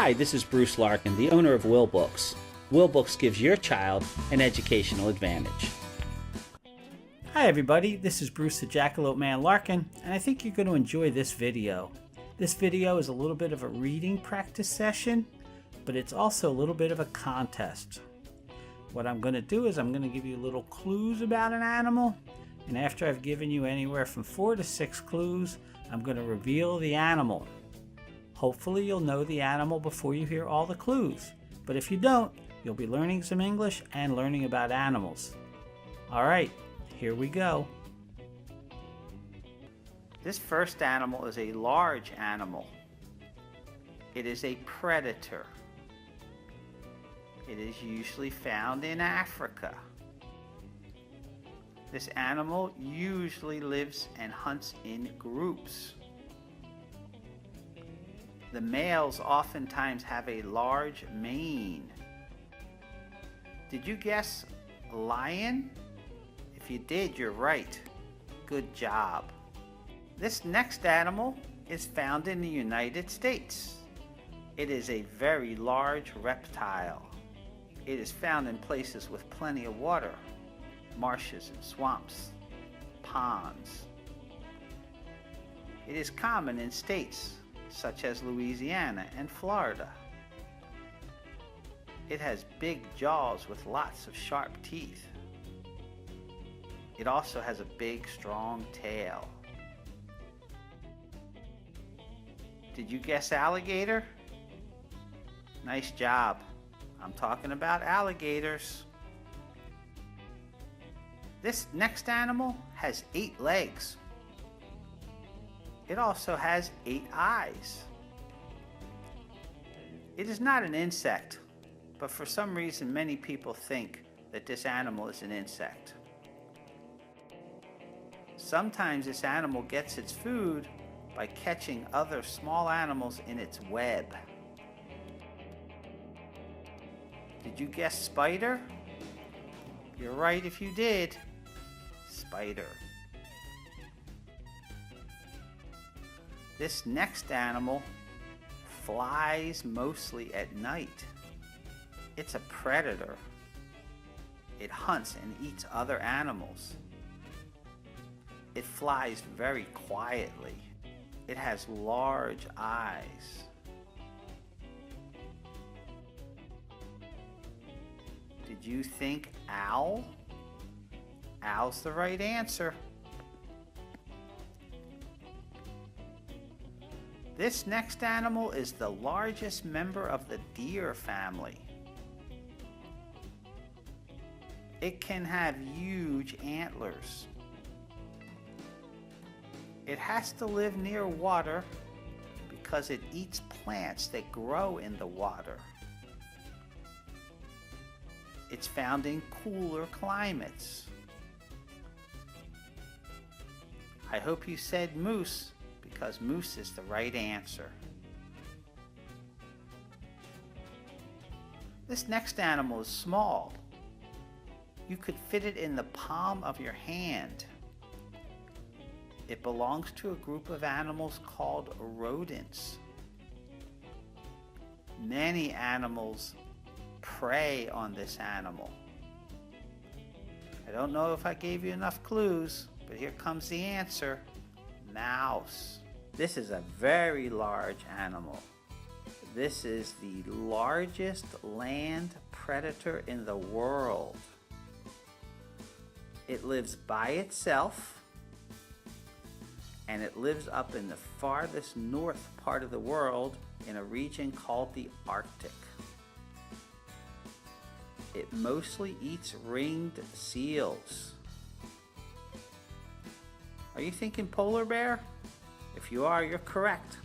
Hi, this is Bruce Larkin, the owner of Wilbooks. Wilbooks gives your child an educational advantage. Hi everybody, this is Bruce the Jackalope Man Larkin, and I think you're going to enjoy this video. This video is a little bit of a reading practice session, but it's also a little bit of a contest. What I'm going to do is I'm going to give you little clues about an animal, and after I've given you anywhere from 4 to 6 clues, I'm going to reveal the animal. Hopefully you'll know the animal before you hear all the clues, but if you don't, you'll be learning some English and learning about animals. Alright, here we go. This first animal is a large animal. It is a predator. It is usually found in Africa. This animal usually lives and hunts in groups. The males oftentimes have a large mane. Did you guess lion? If you did, you're right. Good job. This next animal is found in the United States. It is a very large reptile. It is found in places with plenty of water, marshes and swamps, ponds. It is common in states such as Louisiana and Florida. It has big jaws with lots of sharp teeth. It also has a big, strong tail. Did you guess alligator? Nice job. I'm talking about alligators. This next animal has 8 legs. It also has 8 eyes. It is not an insect, but for some reason many people think that this animal is an insect. Sometimes this animal gets its food by catching other small animals in its web. Did you guess spider? You're right if you did. Spider. This next animal flies mostly at night. It's a predator. It hunts and eats other animals. It flies very quietly. It has large eyes. Did you think owl? Owl's the right answer. This next animal is the largest member of the deer family. It can have huge antlers. It has to live near water because it eats plants that grow in the water. It's found in cooler climates. I hope you said moose, because moose is the right answer. This next animal is small. You could fit it in the palm of your hand. It belongs to a group of animals called rodents. Many animals prey on this animal. I don't know if I gave you enough clues, but here comes the answer. Mouse. This is a very large animal. This is the largest land predator in the world. It lives by itself, and it lives up in the farthest north part of the world in a region called the Arctic. It mostly eats ringed seals. Are you thinking polar bear? If you are, you're correct.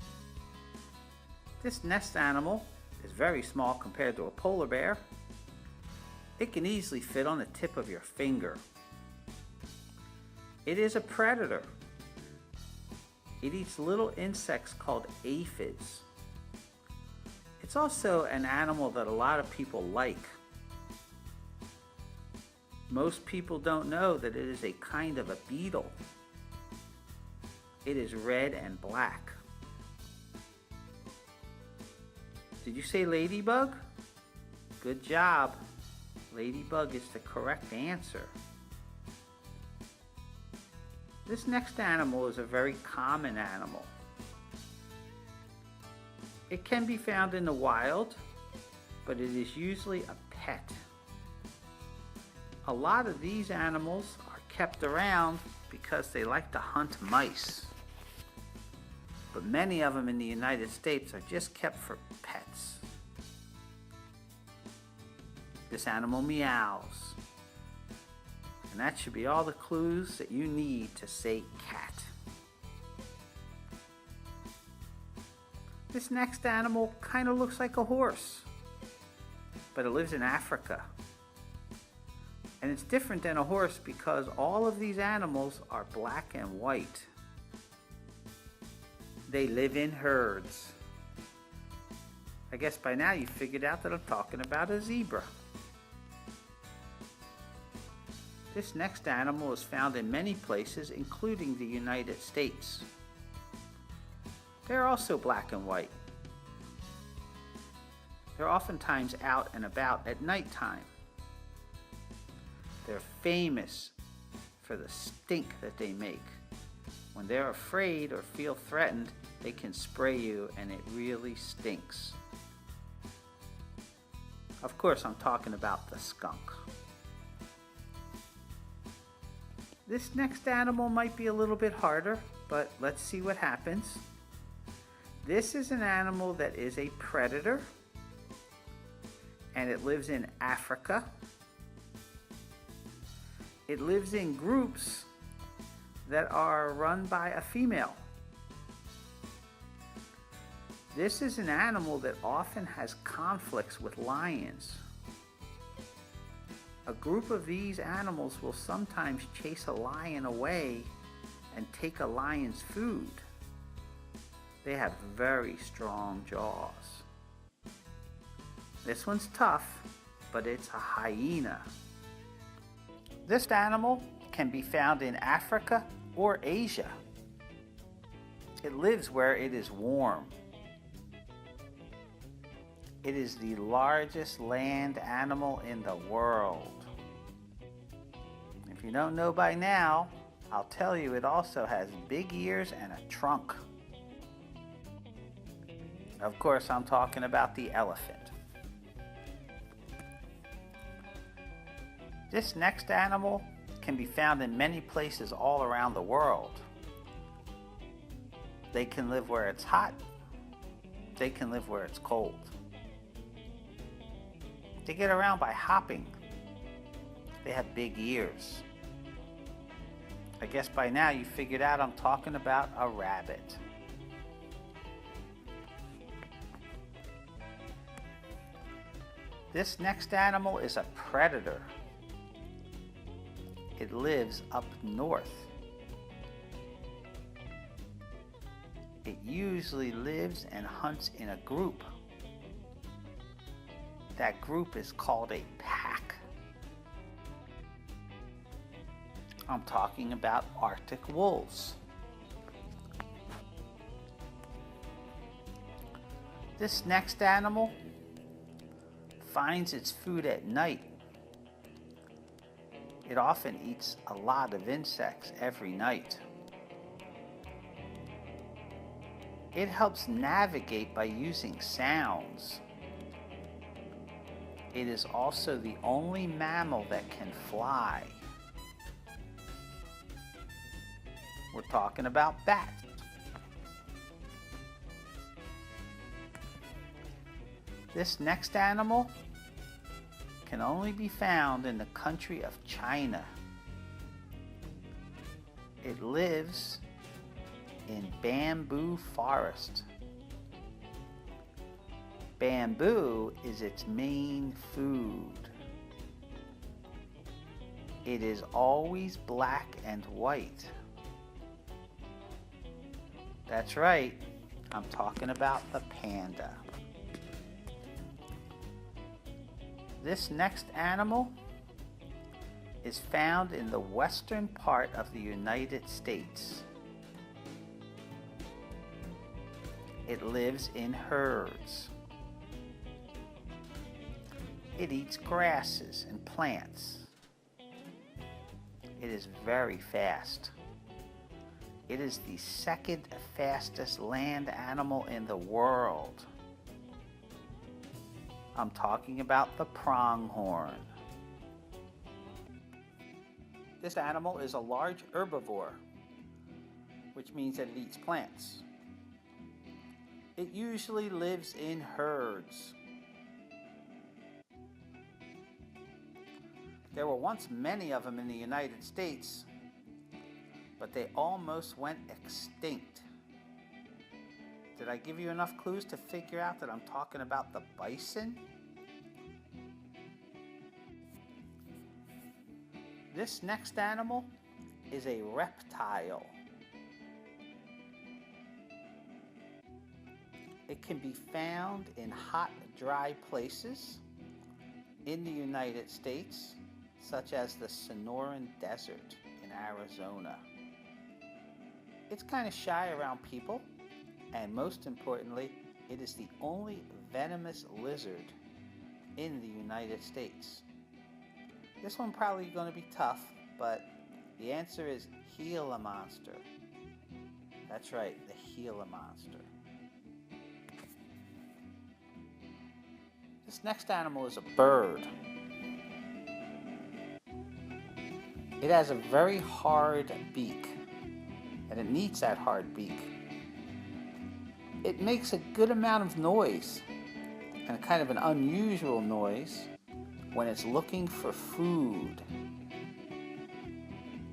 This next animal is very small compared to a polar bear. It can easily fit on the tip of your finger. It is a predator. It eats little insects called aphids. It's also an animal that a lot of people like. Most people don't know that it is a kind of a beetle. It is red and black. Did you say ladybug? Good job. Ladybug is the correct answer. This next animal is a very common animal. It can be found in the wild, but it is usually a pet. A lot of these animals are kept around because they like to hunt mice. But many of them in the United States are just kept for pets. This animal meows. And that should be all the clues that you need to say cat. This next animal kind of looks like a horse, but it lives in Africa. And it's different than a horse because all of these animals are black and white. They live in herds. I guess by now you figured out that I'm talking about a zebra. This next animal is found in many places, including the United States. They're also black and white. They're oftentimes out and about at nighttime. They're famous for the stink that they make. When they're afraid or feel threatened, they can spray you and it really stinks. Of course, I'm talking about the skunk. This next animal might be a little bit harder, but let's see what happens. This is an animal that is a predator, and it lives in Africa. It lives in groups that are run by a female. This is an animal that often has conflicts with lions. A group of these animals will sometimes chase a lion away and take a lion's food. They have very strong jaws. This one's tough, but it's a hyena. This animal can be found in Africa or Asia. It lives where it is warm. It is the largest land animal in the world. If you don't know by now, I'll tell you it also has big ears and a trunk. Of course, I'm talking about the elephant. This next animal can be found in many places all around the world. They can live where it's hot. They can live where it's cold. They get around by hopping. They have big ears. I guess by now you figured out I'm talking about a rabbit. This next animal is a predator. It lives up north. It usually lives and hunts in a group. That group is called a pack. I'm talking about Arctic wolves. This next animal finds its food at night. It often eats a lot of insects every night. It helps navigate by using sounds. It is also the only mammal that can fly. We're talking about bats. This next animal can only be found in the country of China. It lives in bamboo forest. Bamboo is its main food. It is always black and white. That's right, I'm talking about the panda. This next animal is found in the western part of the United States. It lives in herds. It eats grasses and plants. It is very fast. It is the second fastest land animal in the world. I'm talking about the pronghorn. This animal is a large herbivore, which means that it eats plants. It usually lives in herds. There were once many of them in the United States, but they almost went extinct. Did I give you enough clues to figure out that I'm talking about the bison? This next animal is a reptile. It can be found in hot, dry places in the United States, such as the Sonoran Desert in Arizona. It's kind of shy around people, and most importantly, it is the only venomous lizard in the United States. This one probably going to be tough, but the answer is Gila monster. That's right, the Gila monster. This next animal is a bird. It has a very hard beak, and it needs that hard beak. It makes a good amount of noise, and kind of an unusual noise, when it's looking for food.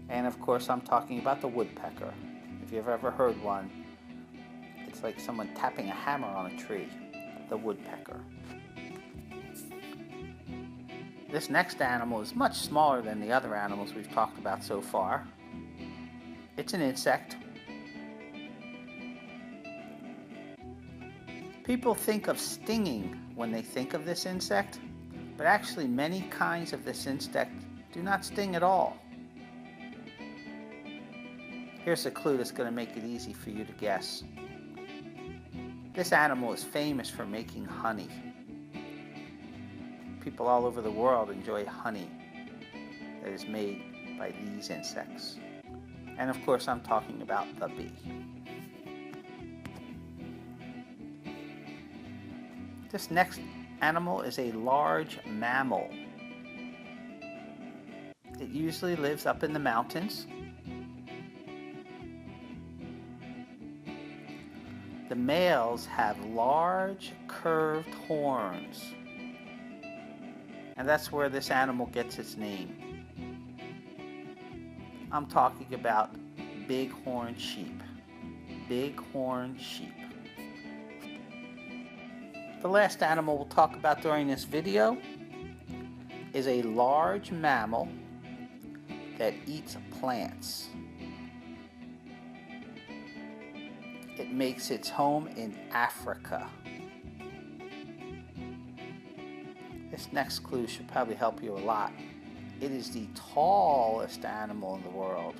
And of course, I'm talking about the woodpecker. If you've ever heard one, it's like someone tapping a hammer on a tree. The woodpecker. This next animal is much smaller than the other animals we've talked about so far. It's an insect. People think of stinging when they think of this insect, but actually many kinds of this insect do not sting at all. Here's a clue that's going to make it easy for you to guess. This animal is famous for making honey. People all over the world enjoy honey that is made by these insects. And of course, I'm talking about the bee. This next animal is a large mammal. It usually lives up in the mountains. The males have large curved horns, and that's where this animal gets its name. I'm talking about bighorn sheep. Bighorn sheep. The last animal we'll talk about during this video is a large mammal that eats plants. It makes its home in Africa. This next clue should probably help you a lot. It is the tallest animal in the world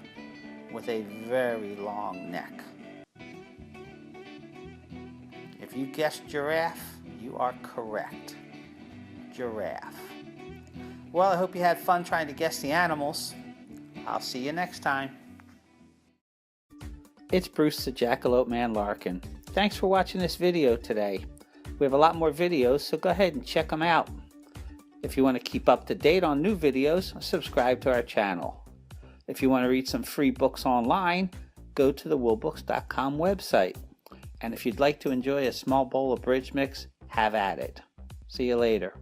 with a very long neck. If you guessed giraffe, you are correct. Giraffe. Well, I hope you had fun trying to guess the animals. I'll see you next time. It's Bruce the Jackalope Man Larkin. Thanks for watching this video today. We have a lot more videos, so go ahead and check them out. If you want to keep up to date on new videos, subscribe to our channel. If you want to read some free books online, go to the Wilbooks.com website. And if you'd like to enjoy a small bowl of bridge mix, have at it. See you later.